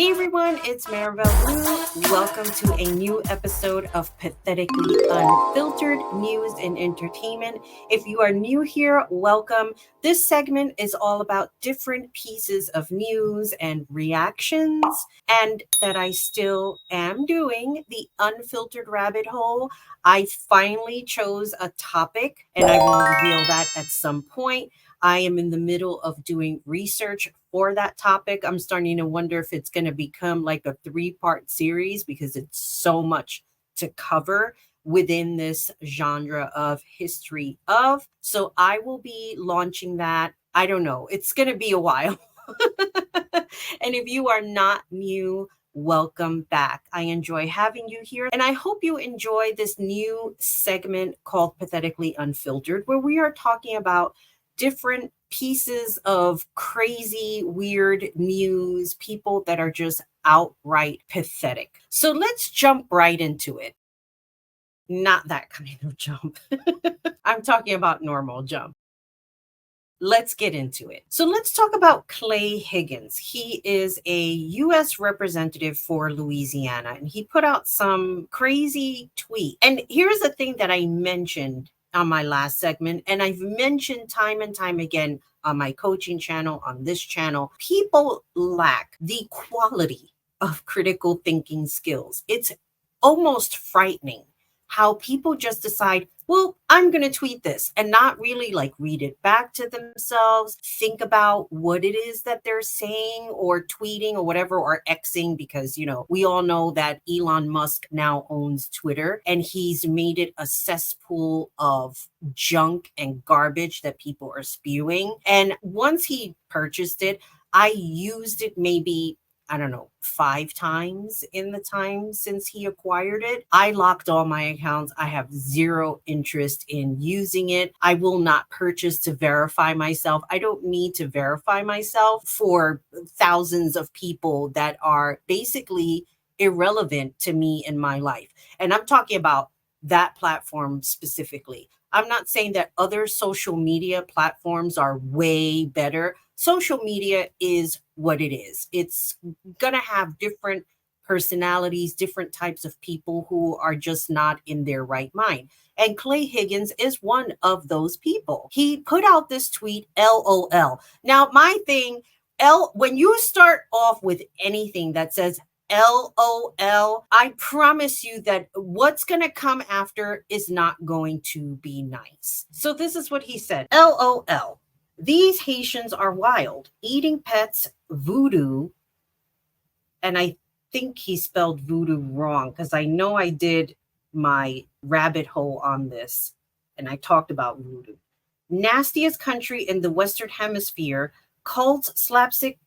Hey everyone, it's Maribel Blue. Welcome to a new episode of Pathetically Unfiltered News and Entertainment. If you are new here, welcome. This segment is all about different pieces of news and reactions, and that I still am doing the Unfiltered Rabbit Hole. I finally chose a topic, and I will reveal that at some point. I am in the middle of doing research for that topic. I'm starting to wonder if it's going to become like a 3-part series because it's so much to cover within this genre of history of. So I will be launching that. I don't know. It's going to be a while. And if you are not new, welcome back. I enjoy having you here. And I hope you enjoy this new segment called Pathetically Unfiltered, where we are talking about different pieces of crazy, weird news, people that are just outright pathetic. So let's jump right into it. Not that kind of jump. I'm talking about normal jump. Let's get into it. So let's talk about Clay Higgins. He is a U.S. representative for Louisiana, and he put out some crazy tweet. And here's the thing that I mentioned on my last segment, and I've mentioned time and time again on my coaching channel, on this channel, people lack the quality of critical thinking skills. It's almost frightening how people just decide, well, I'm going to tweet this and not really like read it back to themselves, think about what it is that they're saying or tweeting or whatever, or Xing, because, you know, we all know that Elon Musk now owns Twitter and he's made it a cesspool of junk and garbage that people are spewing. And once he purchased it, I used it maybe, I don't know, 5 times in the time since he acquired it. I locked all my accounts. I have zero interest in using it. I will not purchase to verify myself. I don't need to verify myself for thousands of people that are basically irrelevant to me in my life. And I'm talking about that platform specifically. I'm not saying that other social media platforms are way better. Social media is what it is. It's going to have different personalities, different types of people who are just not in their right mind. And Clay Higgins is one of those people. He put out this tweet, LOL. Now, my thing, when you start off with anything that says LOL, I promise you that what's going to come after is not going to be nice. So this is what he said, LOL. These Haitians are wild, eating pets, voodoo. And I think he spelled voodoo wrong because I know I did my rabbit hole on this and I talked about voodoo. Nastiest country in the Western Hemisphere, cults,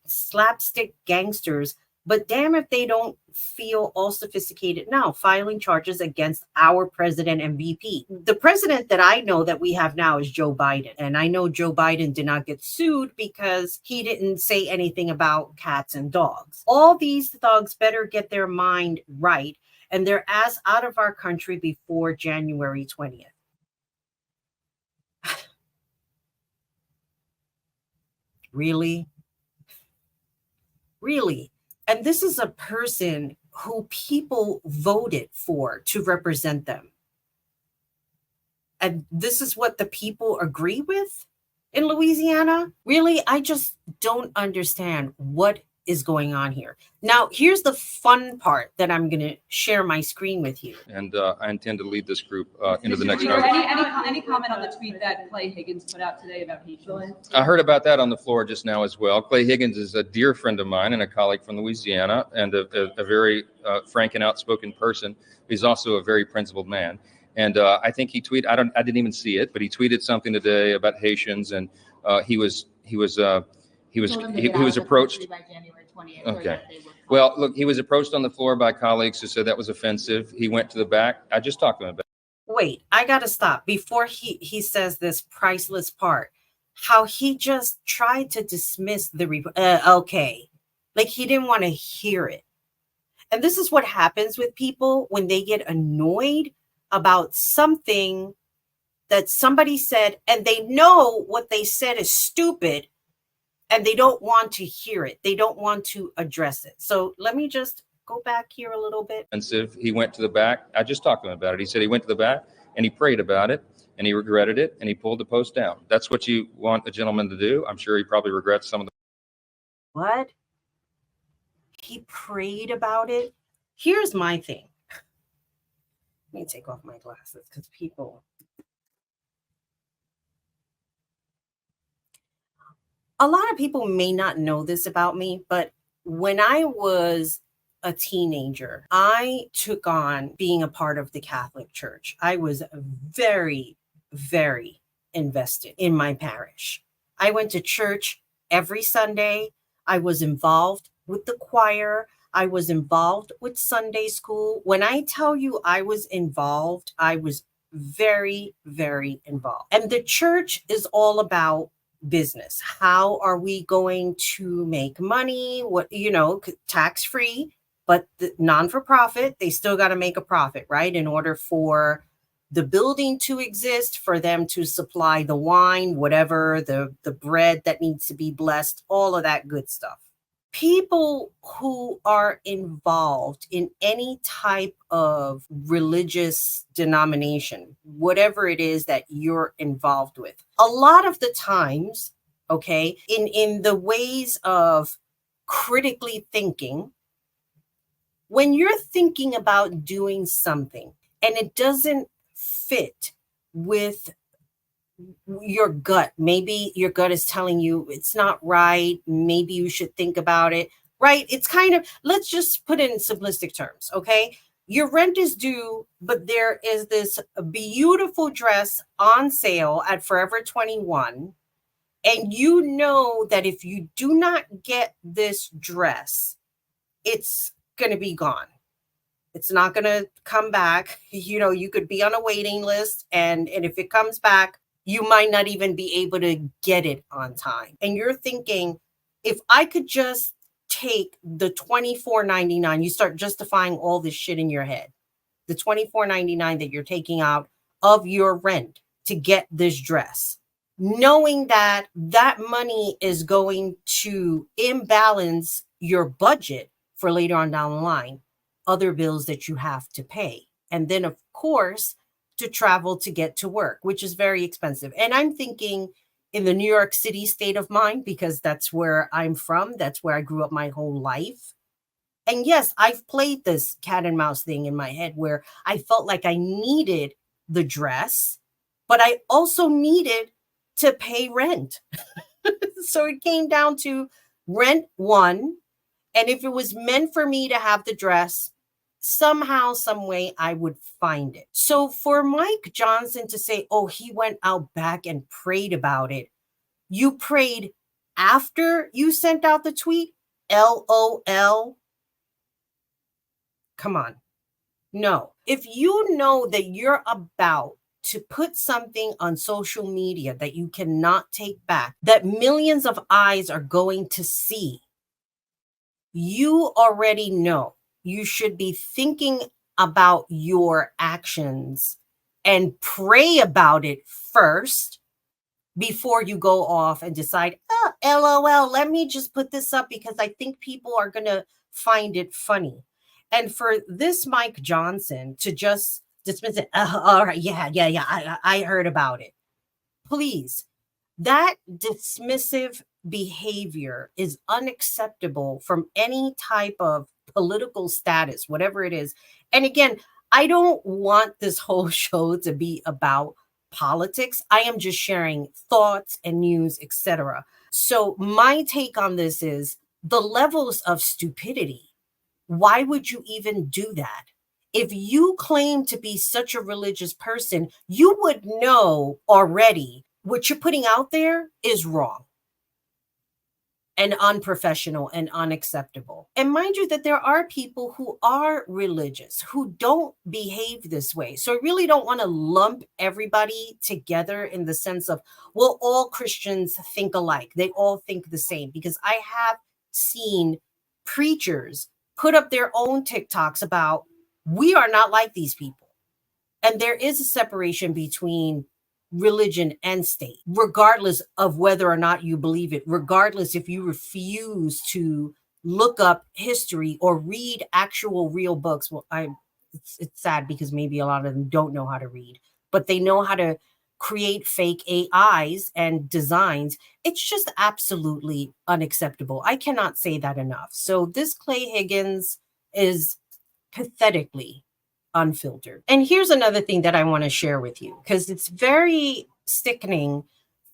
slapstick gangsters, but damn if they don't feel all sophisticated now, filing charges against our president and VP. The president that I know that we have now is Joe Biden. And I know Joe Biden did not get sued because he didn't say anything about cats and dogs. All these thugs better get their mind right, and they're ass out of our country before January 20th. Really? Really? And this is a person who people voted for to represent them. And this is what the people agree with in Louisiana? Really? I just don't understand what is going on here. Now, here's the fun part that I'm going to share my screen with you. And I intend to lead this group into the next Any round. comment on the tweet that Clay Higgins put out today about Haitians? I heard about that on the floor just now as well. Clay Higgins is a dear friend of mine and a colleague from Louisiana, and a very frank and outspoken person. He's also a very principled man. And I think he tweeted, I didn't even see it, but he tweeted something today about Haitians, and he was approached. Okay. Well, look, he was approached on the floor by colleagues who said that was offensive. He went to the back. I just talked to him about it. Wait, I got to stop before he says this priceless part. How he just tried to dismiss the okay. Like he didn't want to hear it. And this is what happens with people when they get annoyed about something that somebody said and they know what they said is stupid. and they don't want to hear it. They don't want to address it. So let me just go back here a little bit. He went to the back. I just talked to him about it. He said he went to the back and he prayed about it and he regretted it and he pulled the post down. That's what you want a gentleman to do. I'm sure he probably regrets some of the. What? He prayed about it? Here's my thing. Let me take off my glasses because people. A lot of people may not know this about me, but when I was a teenager, I took on being a part of the Catholic Church. I was very, very invested in my parish. I went to church every Sunday. I was involved with the choir. I was involved with Sunday school. When I tell you I was involved, I was very, very involved. And the church is all about business. How are we going to make money? What, tax free, but the non-for-profit, they still got to make a profit, right? In order for the building to exist, for them to supply the wine, whatever, the bread that needs to be blessed, all of that good stuff. People who are involved in any type of religious denomination, whatever it is that you're involved with, a lot of the times, okay, in the ways of critically thinking, when you're thinking about doing something and it doesn't fit with your gut, maybe your gut is telling you it's not right, maybe you should think about it, right? It's kind of, let's just put it in simplistic terms, okay? Your rent is due, but there is this beautiful dress on sale at Forever 21, and you know that if you do not get this dress, it's going to be gone. It's not going to come back. You could be on a waiting list, and if it comes back, you might not even be able to get it on time. And you're thinking, if I could just take the $24.99, you start justifying all this shit in your head. The $24.99 that you're taking out of your rent to get this dress, knowing that that money is going to imbalance your budget for later on down the line, other bills that you have to pay. And then, of course, to travel to get to work, which is very expensive. And I'm thinking in the New York City state of mind, because that's where I'm from. That's where I grew up my whole life. And yes, I've played this cat and mouse thing in my head where I felt like I needed the dress, but I also needed to pay rent. So it came down to rent one. And if it was meant for me to have the dress, somehow, some way, I would find it. So for Mike Johnson to say, oh, he went out back and prayed about it. You prayed after you sent out the tweet? LOL. Come on. No. If you know that you're about to put something on social media that you cannot take back, that millions of eyes are going to see, you already know you should be thinking about your actions and pray about it first before you go off and decide, oh, LOL, let me just put this up because I think people are going to find it funny. And for this Mike Johnson to just dismiss it, all right, yeah, I heard about it. Please, that dismissive behavior is unacceptable from any type of political status, whatever it is. And again, I don't want this whole show to be about politics. I am just sharing thoughts and news, etc. So my take on this is the levels of stupidity. Why would you even do that? If you claim to be such a religious person, you would know already what you're putting out there is wrong and unprofessional and unacceptable. And mind you that there are people who are religious, who don't behave this way. So I really don't want to lump everybody together in the sense of, well, all Christians think alike. They all think the same, because I have seen preachers put up their own TikToks about, we are not like these people. And there is a separation between religion and state, regardless of whether or not you believe it, regardless if you refuse to look up history or read actual real books. Well, it's sad because maybe a lot of them don't know how to read, but they know how to create fake AIs and designs. It's just absolutely unacceptable. I cannot say that enough. So this Clay Higgins is pathetically unfiltered. And here's another thing that I want to share with you, because it's very sickening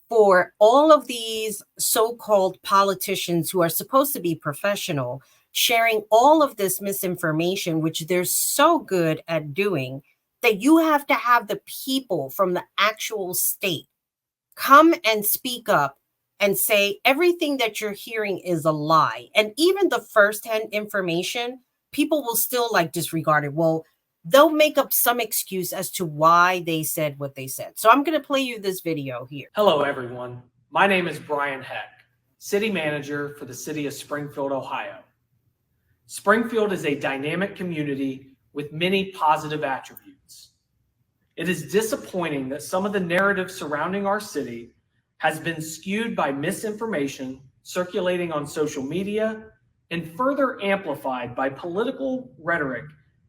for all of these so-called politicians who are supposed to be professional, sharing all of this misinformation, which they're so good at doing, that you have to have the people from the actual state come and speak up and say everything that you're hearing is a lie. And even the firsthand information, people will still like disregard it. Well, they'll make up some excuse as to why they said what they said. So I'm going to play you this video here. Hello, everyone. My name is Brian Heck, City Manager for the City of Springfield, Ohio. Springfield is a dynamic community with many positive attributes. It is disappointing that some of the narrative surrounding our city has been skewed by misinformation circulating on social media and further amplified by political rhetoric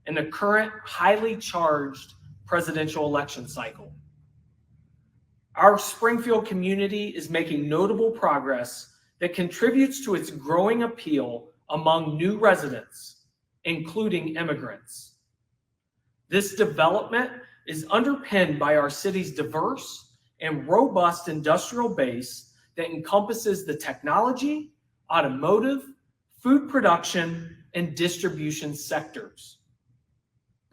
in the current highly charged presidential election cycle. Our Springfield community is making notable progress that contributes to its growing appeal among new residents, including immigrants. This development is underpinned by our city's diverse and robust industrial base that encompasses the technology, automotive, food production, and distribution sectors.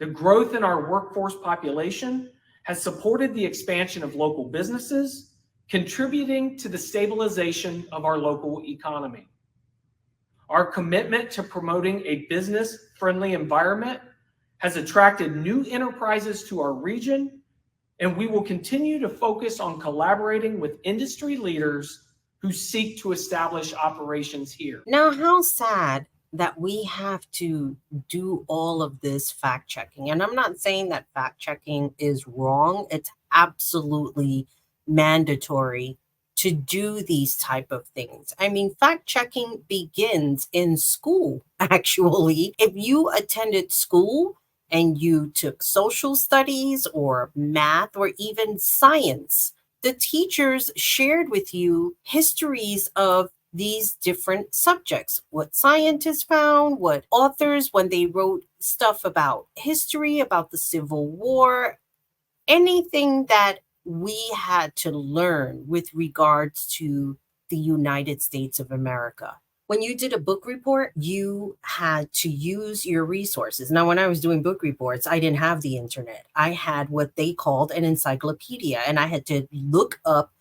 The growth in our workforce population has supported the expansion of local businesses, contributing to the stabilization of our local economy. Our commitment to promoting a business-friendly environment has attracted new enterprises to our region, and we will continue to focus on collaborating with industry leaders who seek to establish operations here. Now, how sad that we have to do all of this fact checking. And I'm not saying that fact checking is wrong. It's absolutely mandatory to do these type of things. I mean, fact checking begins in school, actually. If you attended school and you took social studies or math or even science, the teachers shared with you histories of these different subjects, what scientists found, what authors, when they wrote stuff about history, about the Civil War, anything that we had to learn with regards to the United States of America. When you did a book report, you had to use your resources. Now, when I was doing book reports, I didn't have the internet. I had what they called an encyclopedia, and I had to look up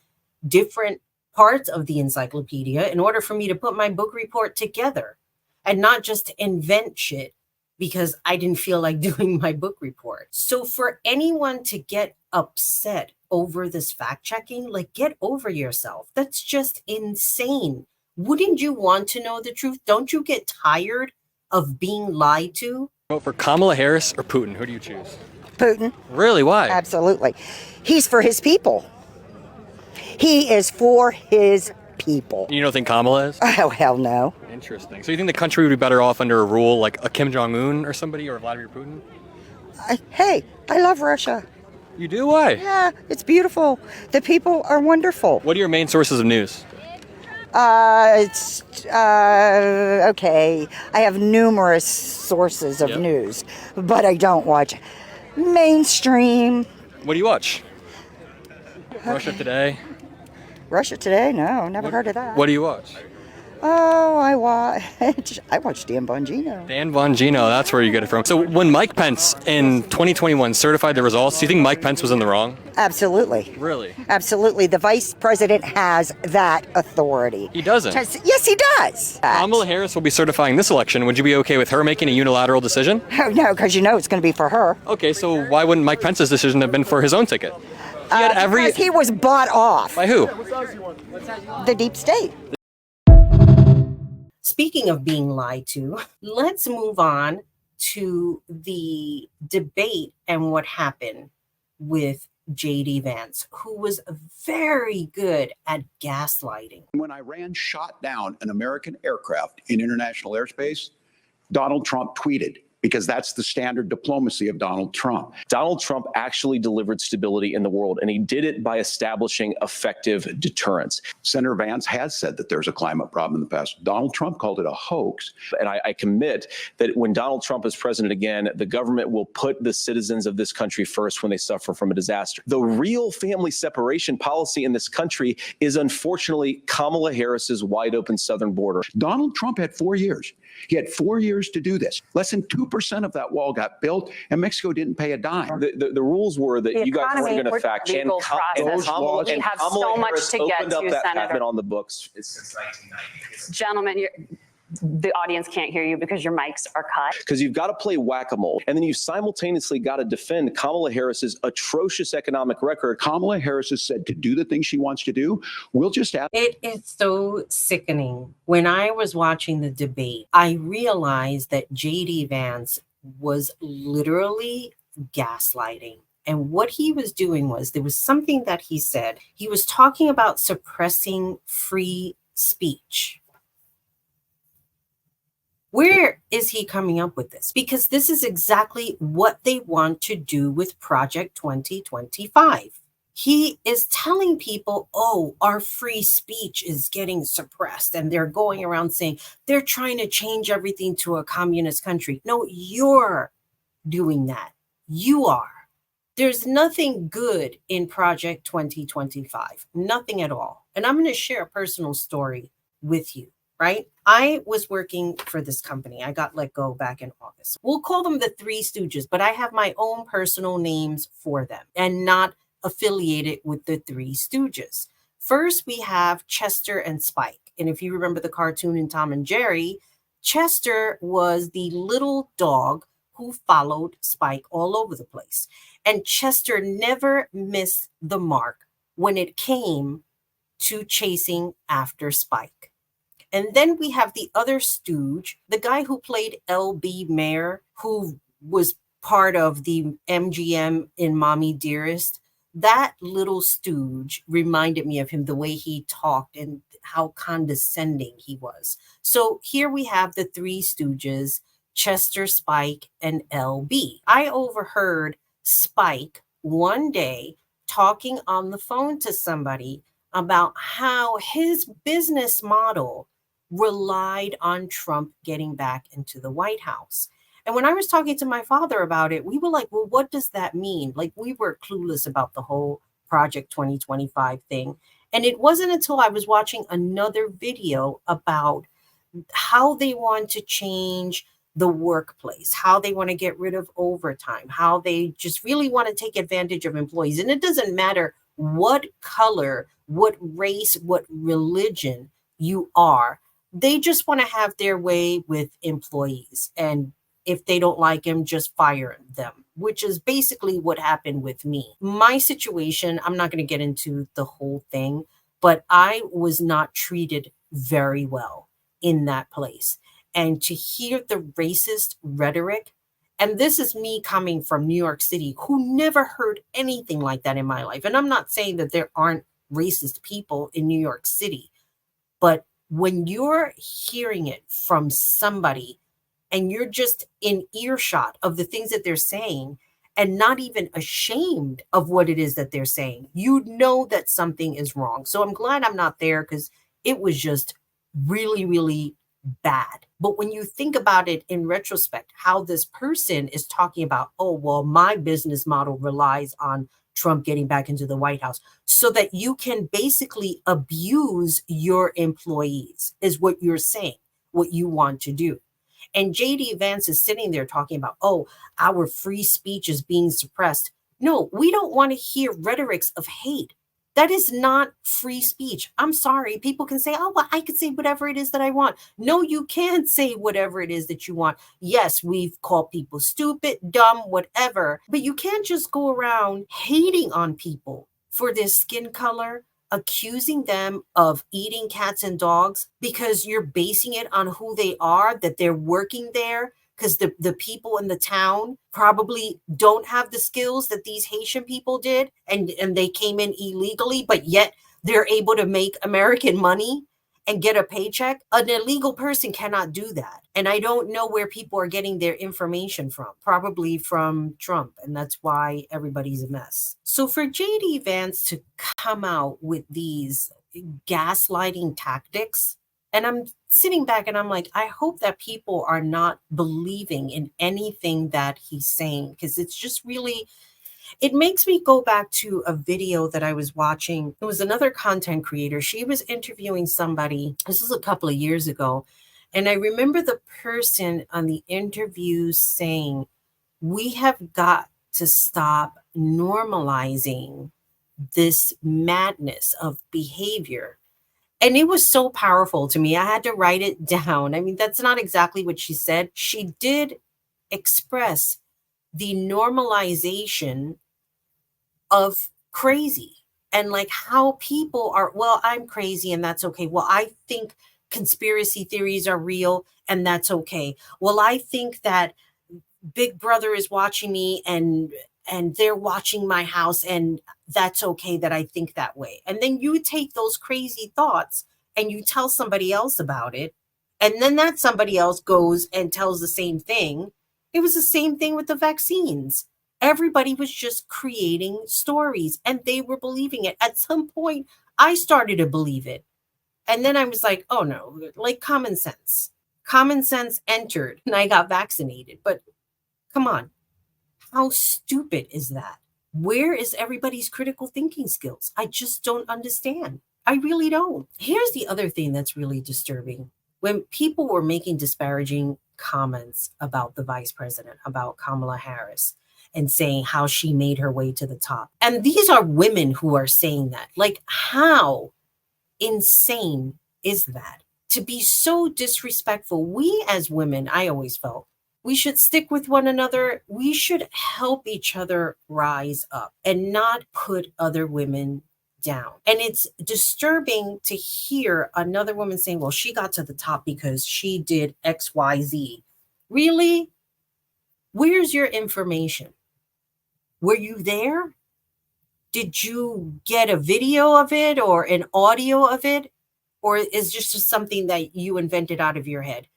different parts of the encyclopedia in order for me to put my book report together and not just to invent shit because I didn't feel like doing my book report. So for anyone to get upset over this fact checking, like, get over yourself. That's just insane. Wouldn't you want to know the truth? Don't you get tired of being lied to? Vote for Kamala Harris or Putin? Who do you choose? Putin. Really? Why? Absolutely. He's for his people. He is for his people. You don't think Kamala is? Oh, hell no. Interesting. So you think the country would be better off under a rule like a Kim Jong-un or somebody, or Vladimir Putin? Hey, I love Russia. You do? Why? Yeah, it's beautiful. The people are wonderful. What are your main sources of news? Okay. I have numerous sources of news, but I don't watch mainstream. What do you watch? Russia Today? Russia Today? No, never heard of that. What do you watch? Oh, I watch Dan Bongino. Dan Bongino, that's where you get it from. So when Mike Pence in 2021 certified the results, do you think Mike Pence was in the wrong? Absolutely. Really? Absolutely. The vice president has that authority. He doesn't? Yes, he does. Kamala Harris will be certifying this election. Would you be okay with her making a unilateral decision? Oh, no, because you know it's going to be for her. Okay, so why wouldn't Mike Pence's decision have been for his own ticket? Because he was bought off. By who? The deep state. Speaking of being lied to, let's move on to the debate and what happened with JD Vance, who was very good at gaslighting. When Iran shot down an American aircraft in international airspace, Donald Trump tweeted, because that's the standard diplomacy of Donald Trump. Donald Trump actually delivered stability in the world, and he did it by establishing effective deterrence. Senator Vance has said that there's a climate problem in the past. Donald Trump called it a hoax. And I commit that when Donald Trump is president again, the government will put the citizens of this country first when they suffer from a disaster. The real family separation policy in this country is unfortunately Kamala Harris's wide open southern border. Donald Trump had 4 years. He had 4 years to do this. Less than 2% of that wall got built, and Mexico didn't pay a dime. The rules were that you guys weren't going to fact check. We have so much to get to, Senator. On the books since 1990. Gentlemen, the audience can't hear you because your mics are cut. Because you've got to play whack-a-mole, and then you simultaneously got to defend Kamala Harris's atrocious economic record. Kamala Harris has said to do the things she wants to do. We'll just ask. It is so sickening. When I was watching the debate, I realized that JD Vance was literally gaslighting. And what he was doing was, there was something that he said. He was talking about suppressing free speech. Where is he coming up with this? Because this is exactly what they want to do with Project 2025. He is telling people, oh, our free speech is getting suppressed. And they're going around saying they're trying to change everything to a communist country. No, you're doing that. You are. There's nothing good in Project 2025. Nothing at all. And I'm going to share a personal story with you. Right? I was working for this company. I got let go back in August. We'll call them the Three Stooges, but I have my own personal names for them and not affiliated with the Three Stooges. First, we have Chester and Spike. And if you remember the cartoon in Tom and Jerry, Chester was the little dog who followed Spike all over the place. And Chester never missed the mark when it came to chasing after Spike. And then we have the other stooge, the guy who played L.B. Mayer, who was part of the MGM in Mommy Dearest. That little stooge reminded me of him, the way he talked and how condescending he was. So here we have the Three Stooges, Chester, Spike, and L.B. I overheard Spike one day talking on the phone to somebody about how his business model relied on Trump getting back into the White House. And when I was talking to my father about it, we were like, well, what does that mean? Like, we were clueless about the whole Project 2025 thing. And it wasn't until I was watching another video about how they want to change the workplace, how they want to get rid of overtime, how they just really want to take advantage of employees. And it doesn't matter what color, what race, what religion you are. They just want to have their way with employees. And if they don't like him, just fire them, which is basically what happened with me. My situation, I'm not going to get into the whole thing, but I was not treated very well in that place. And to hear the racist rhetoric, and this is me coming from New York City, who never heard anything like that in my life. And I'm not saying that there aren't racist people in New York City, but when you're hearing it from somebody and you're just in earshot of the things that they're saying and not even ashamed of what it is that they're saying, you know that something is wrong. So I'm glad I'm not there, because it was just really, really bad. But when you think about it in retrospect, how this person is talking about, oh, well, my business model relies on Trump getting back into the White House so that you can basically abuse your employees, is what you're saying, what you want to do. And JD Vance is sitting there talking about, oh, our free speech is being suppressed. No, we don't want to hear rhetorics of hate. That is not free speech. I'm sorry. People can say, oh, well, I can say whatever it is that I want. No, you can't say whatever it is that you want. Yes, we've called people stupid, dumb, whatever, but you can't just go around hating on people for their skin color, accusing them of eating cats and dogs because you're basing it on who they are, that they're working there, because the people in the town probably don't have the skills that these Haitian people did, and they came in illegally, but yet they're able to make American money and get a paycheck. An illegal person cannot do that. And I don't know where people are getting their information from, probably from Trump. And that's why everybody's a mess. So for JD Vance to come out with these gaslighting tactics, and I'm sitting back and I'm like, I hope that people are not believing in anything that he's saying, because it's just really, it makes me go back to a video that I was watching. It was another content creator. She was interviewing somebody. This was a couple of years ago. And I remember the person on the interview saying, we have got to stop normalizing this madness of behavior. And it was so powerful to me. I had to write it down. I mean, that's not exactly what she said. She did express the normalization of crazy, and like how people are, well, I'm crazy and that's okay. Well, I think conspiracy theories are real and that's okay. Well, I think that Big Brother is watching me and they're watching my house and that's okay that I think that way. And then you take those crazy thoughts and you tell somebody else about it. And then that somebody else goes and tells the same thing. It was the same thing with the vaccines. Everybody was just creating stories and they were believing it. At some point, I started to believe it. And then I was like, oh no, like common sense. Common sense entered and I got vaccinated. But come on, how stupid is that? Where is everybody's critical thinking skills? I just don't understand. I really don't. Here's the other thing that's really disturbing. When people were making disparaging comments about the vice president, about Kamala Harris, and saying how she made her way to the top. And these are women who are saying that. Like, how insane is that? To be so disrespectful. We as women, I always felt, we should stick with one another. We should help each other rise up and not put other women down. And it's disturbing to hear another woman saying, well, she got to the top because she did XYZ. Really? Where's your information? Were you there? Did you get a video of it or an audio of it? Or is this just something that you invented out of your head?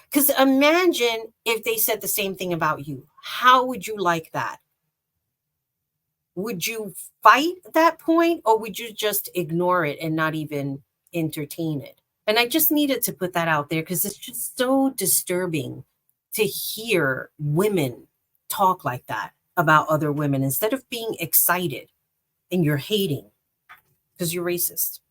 Because imagine if they said the same thing about you. How would you like that? Would you fight that point, or would you just ignore it and not even entertain it? And I just needed to put that out there because it's just so disturbing to hear women talk like that about other women instead of being excited and you're hating because you're racist.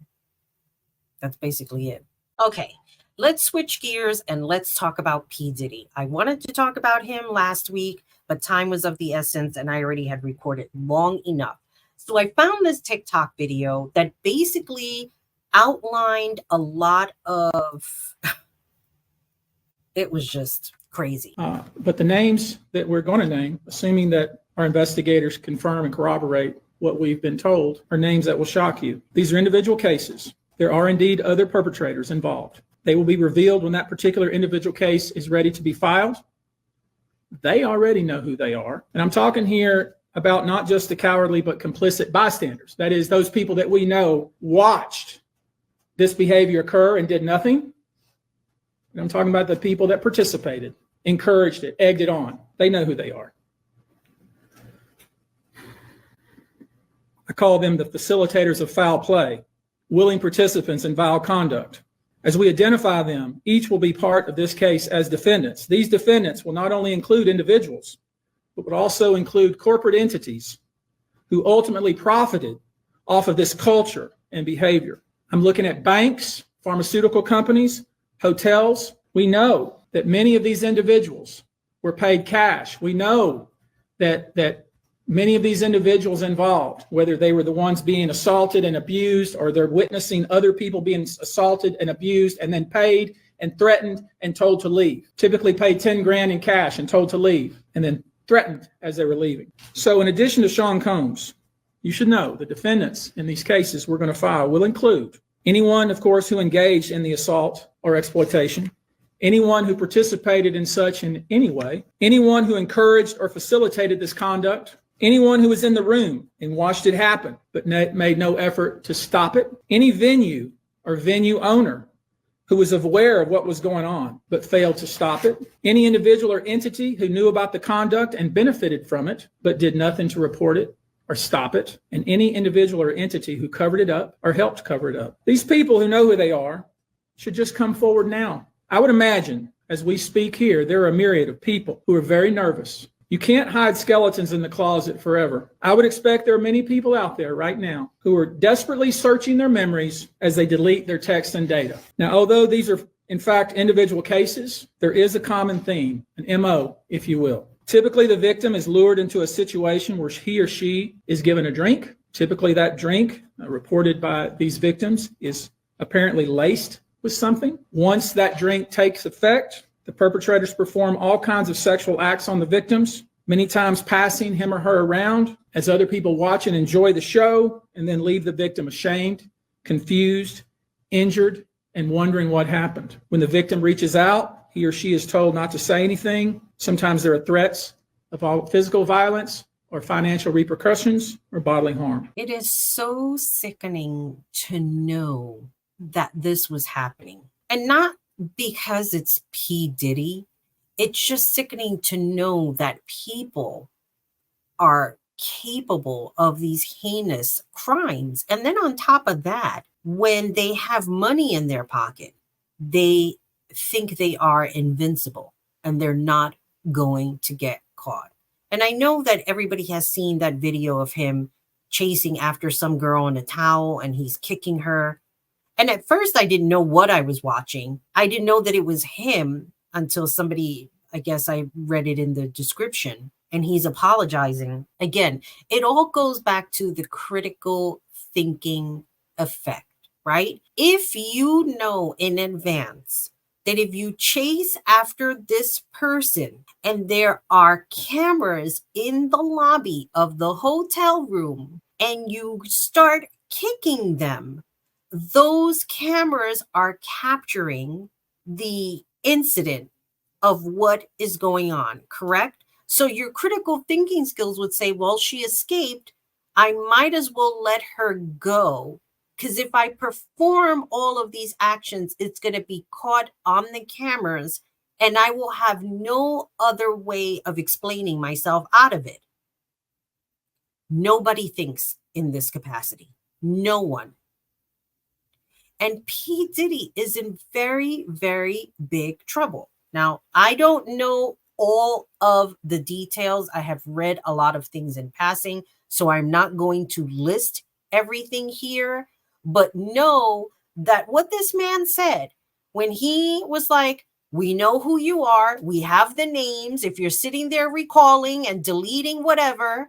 That's basically it. Okay, let's switch gears and let's talk about P. Diddy. I wanted to talk about him last week, but time was of the essence and I already had recorded long enough. So I found this TikTok video that basically outlined a lot of, it was just crazy. But the names that we're going to name, assuming that our investigators confirm and corroborate what we've been told, are names that will shock you. These are individual cases. There are indeed other perpetrators involved. They will be revealed when that particular individual case is ready to be filed. They already know who they are. And I'm talking here about not just the cowardly but complicit bystanders. That is, those people that we know watched this behavior occur and did nothing. And I'm talking about the people that participated, encouraged it, egged it on. They know who they are. I call them the facilitators of foul play, willing participants in vile conduct. As we identify them, each will be part of this case as defendants. These defendants will not only include individuals, but would also include corporate entities who ultimately profited off of this culture and behavior. I'm looking at banks, pharmaceutical companies, hotels. We know that many of these individuals were paid cash. We know that many of these individuals involved, whether they were the ones being assaulted and abused, or they're witnessing other people being assaulted and abused and then paid and threatened and told to leave. Typically paid 10 grand in cash and told to leave, and then threatened as they were leaving. So in addition to Sean Combs, you should know the defendants in these cases we're going to file will include anyone, of course, who engaged in the assault or exploitation, anyone who participated in such in any way, anyone who encouraged or facilitated this conduct, anyone who was in the room and watched it happen but made no effort to stop it, any venue or venue owner who was aware of what was going on but failed to stop it, any individual or entity who knew about the conduct and benefited from it but did nothing to report it or stop it, and any individual or entity who covered it up or helped cover it up. These people who know who they are should just come forward now. I would imagine, as we speak here, there are a myriad of people who are very nervous. You can't hide skeletons in the closet forever. I would expect there are many people out there right now who are desperately searching their memories as they delete their text and data. Now, although these are, in fact, individual cases, there is a common theme, an MO, if you will. Typically, the victim is lured into a situation where he or she is given a drink. Typically, that drink, reported by these victims, is apparently laced with something. Once that drink takes effect, the perpetrators perform all kinds of sexual acts on the victims, many times passing him or her around as other people watch and enjoy the show, and then leave the victim ashamed, confused, injured, and wondering what happened. When the victim reaches out, he or she is told not to say anything. Sometimes there are threats of physical violence or financial repercussions or bodily harm. It is so sickening to know that this was happening. And not because it's P. Diddy. It's just sickening to know that people are capable of these heinous crimes. And then on top of that, when they have money in their pocket, they think they are invincible and they're not going to get caught. And I know that everybody has seen that video of him chasing after some girl in a towel and he's kicking her. And at first, I didn't know what I was watching. I didn't know that it was him until somebody, I guess I read it in the description, and he's apologizing. Again, it all goes back to the critical thinking effect, right? If you know in advance that if you chase after this person and there are cameras in the lobby of the hotel room and you start kicking them, those cameras are capturing the incident of what is going on, correct? So your critical thinking skills would say, well, she escaped. I might as well let her go, because if I perform all of these actions, it's going to be caught on the cameras and I will have no other way of explaining myself out of it. Nobody thinks in this capacity. No one. And P. Diddy is in very, very big trouble. Now, I don't know all of the details. I have read a lot of things in passing, so I'm not going to list everything here. But know that what this man said when he was like, we know who you are, we have the names, if you're sitting there recalling and deleting whatever,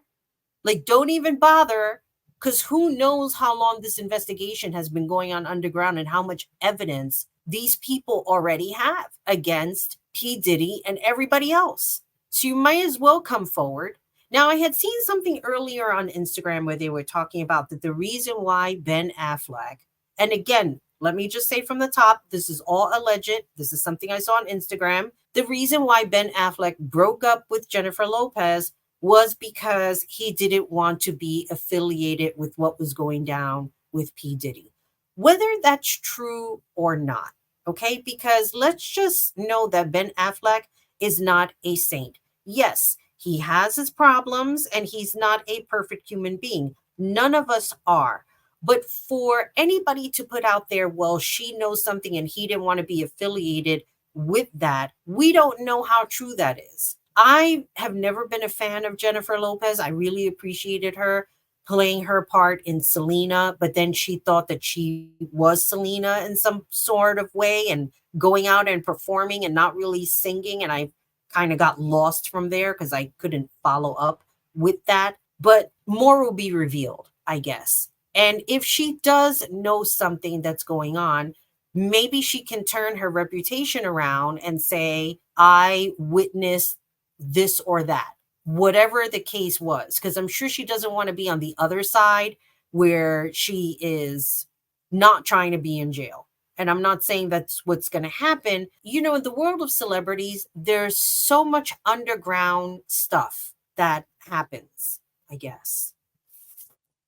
like, don't even bother. Because who knows how long this investigation has been going on underground and how much evidence these people already have against P. Diddy and everybody else. So you might as well come forward. Now, I had seen something earlier on Instagram where they were talking about that the reason why Ben Affleck, and again, let me just say from the top, this is all alleged. This is something I saw on Instagram. The reason why Ben Affleck broke up with Jennifer Lopez was because he didn't want to be affiliated with what was going down with P. Diddy. Whether that's true or not, okay? Because let's just know that Ben Affleck is not a saint. Yes, he has his problems and he's not a perfect human being. None of us are. But for anybody to put out there, well, she knows something and he didn't want to be affiliated with that, we don't know how true that is. I have never been a fan of Jennifer Lopez. I really appreciated her playing her part in Selena, but then she thought that she was Selena in some sort of way and going out and performing and not really singing. And I kind of got lost from there because I couldn't follow up with that. But more will be revealed, I guess. And if she does know something that's going on, maybe she can turn her reputation around and say, I witnessed this or that, whatever the case was, because I'm sure she doesn't want to be on the other side where she is not trying to be in jail. and I'm not saying that's what's going to happen. You know, in the world of celebrities, there's so much underground stuff that happens, I guess.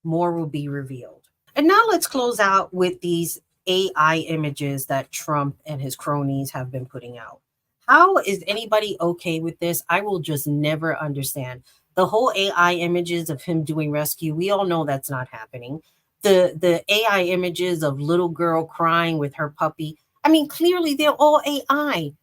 More will be revealed. And now let's close out with these AI images that Trump and his cronies have been putting out. How is anybody okay with this? I will just never understand. The whole AI images of him doing rescue, we all know that's not happening. The AI images of little girl crying with her puppy. I mean, clearly they're all AI.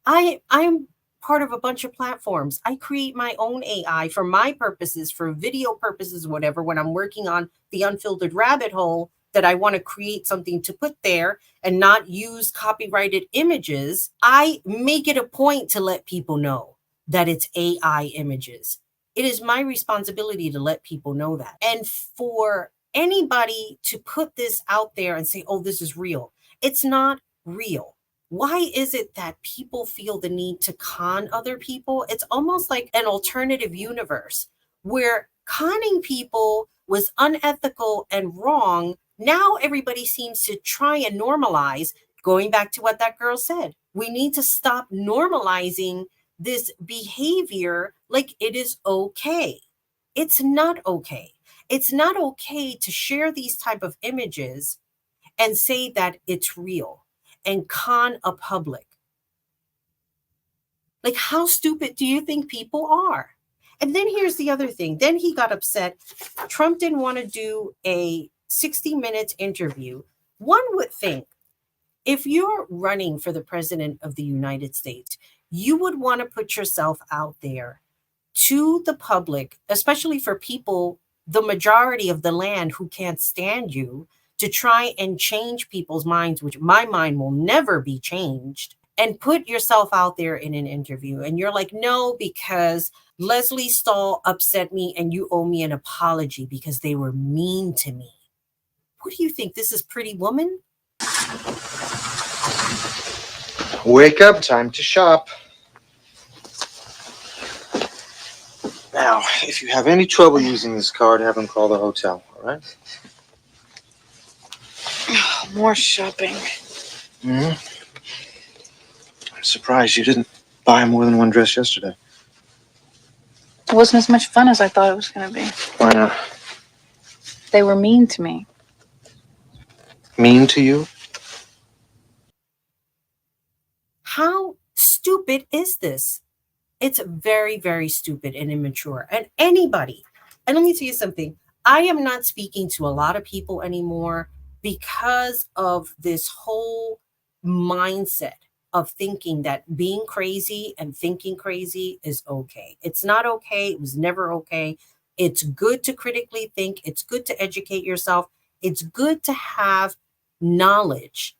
I'm part of a bunch of platforms. I create my own AI for my purposes, for video purposes, whatever, when I'm working on the Unfiltered rabbit hole that I want to create something to put there and not use copyrighted images. I make it a point to let people know that it's AI images. It is my responsibility to let people know that. And for anybody to put this out there and say, oh, this is real, it's not real. Why is it that people feel the need to con other people? It's almost like an alternative universe where conning people was unethical and wrong. Now everybody seems to try and normalize, going back to what that girl said. We need to stop normalizing this behavior like it is okay. It's not okay. It's not okay to share these type of images and say that it's real and con a public. Like, how stupid do you think people are? And then here's the other thing. Then he got upset. Trump didn't want to do a 60-minute interview. One would think if you're running for the president of the United States, you would want to put yourself out there to the public, especially for people, the majority of the land who can't stand you, to try and change people's minds, which my mind will never be changed, and put yourself out there in an interview. And you're like, no, because Leslie Stahl upset me and you owe me an apology because they were mean to me. What do you think? This is Pretty Woman? Wake up, time to shop. Now, if you have any trouble using this card, have them call the hotel, all right? More shopping. Mm-hmm. I'm surprised you didn't buy more than one dress yesterday. It wasn't as much fun as I thought it was going to be. Why not? They were mean to me. Mean to you? How stupid is this? It's very, very stupid and immature. And anybody, and let me tell you something, I am not speaking to a lot of people anymore because of this whole mindset of thinking that being crazy and thinking crazy is okay. It's not okay. It was never okay. It's good to critically think. It's good to educate yourself. It's good to have knowledge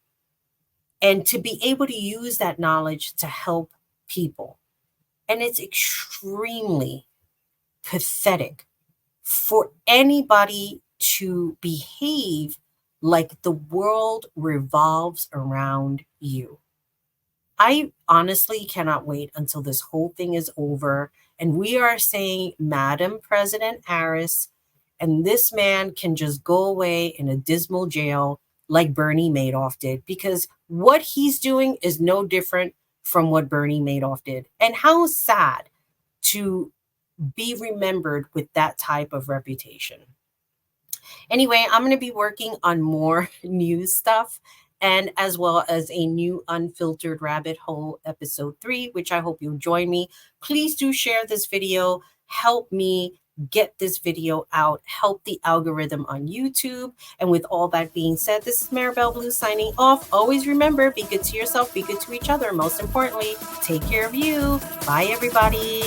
and to be able to use that knowledge to help people. And it's extremely pathetic for anybody to behave like the world revolves around you. I honestly cannot wait until this whole thing is over and we are saying, Madam President Harris, and this man can just go away in a dismal jail like Bernie Madoff did, because what he's doing is no different from what Bernie Madoff did. And how sad to be remembered with that type of reputation. Anyway, I'm going to be working on more news stuff, and as well as a new Unfiltered Rabbit Hole episode 3, which I hope you'll join me. Please do share this video. Help me get this video out. Help the algorithm on YouTube. And with all that being said, this is Maribel Blue signing off. Always remember, be good to yourself, be good to each other. Most importantly, take care of you. Bye, everybody.